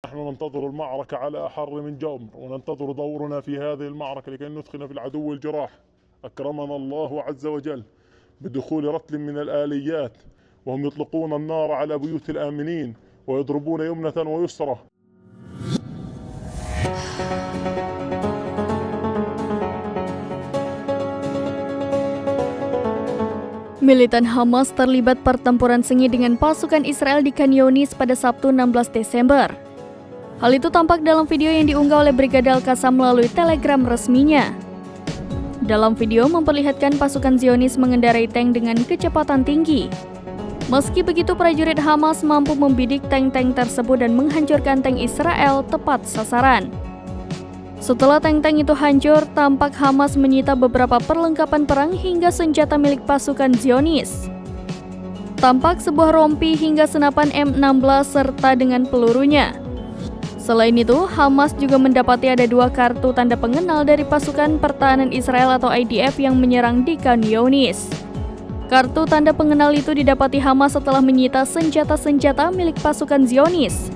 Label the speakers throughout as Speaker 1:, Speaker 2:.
Speaker 1: نحن ننتظر المعركة على أحر من جمر، وننتظر دورنا في هذه المعركة لكي نثخن في العدو الجراح. أكرمنا الله عز وجل بدخول رتل من الآليات، وهم يطلقون النار على بيوت الآمنين ويضربون يمنة ويسرى.
Speaker 2: Militan Hamas terlibat pertempuran sengit dengan pasukan Israel di Khan Younis pada Sabtu 16 Desember. Hal itu tampak dalam video yang diunggah oleh Brigade Al-Qassam melalui Telegram resminya. Dalam video memperlihatkan pasukan Zionis mengendarai tank dengan kecepatan tinggi. Meski begitu, prajurit Hamas mampu membidik tank-tank tersebut dan menghancurkan tank Israel tepat sasaran. Setelah tank-tank itu hancur, tampak Hamas menyita beberapa perlengkapan perang hingga senjata milik pasukan Zionis. Tampak sebuah rompi hingga senapan M16 serta dengan pelurunya. Selain itu, Hamas juga mendapati ada 2 kartu tanda pengenal dari pasukan pertahanan Israel atau IDF yang menyerang di Khan Younis. Kartu tanda pengenal itu didapati Hamas setelah menyita senjata-senjata milik pasukan Zionis.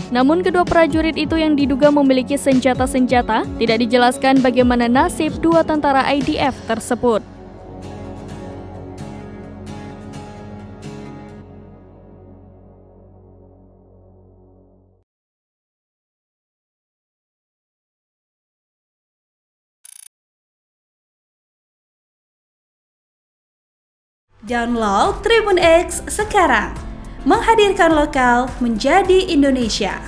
Speaker 2: Namun kedua prajurit itu yang diduga memiliki senjata-senjata tidak dijelaskan bagaimana nasib 2 tentara IDF tersebut.
Speaker 3: Download Tribun X sekarang, menghadirkan lokal menjadi Indonesia.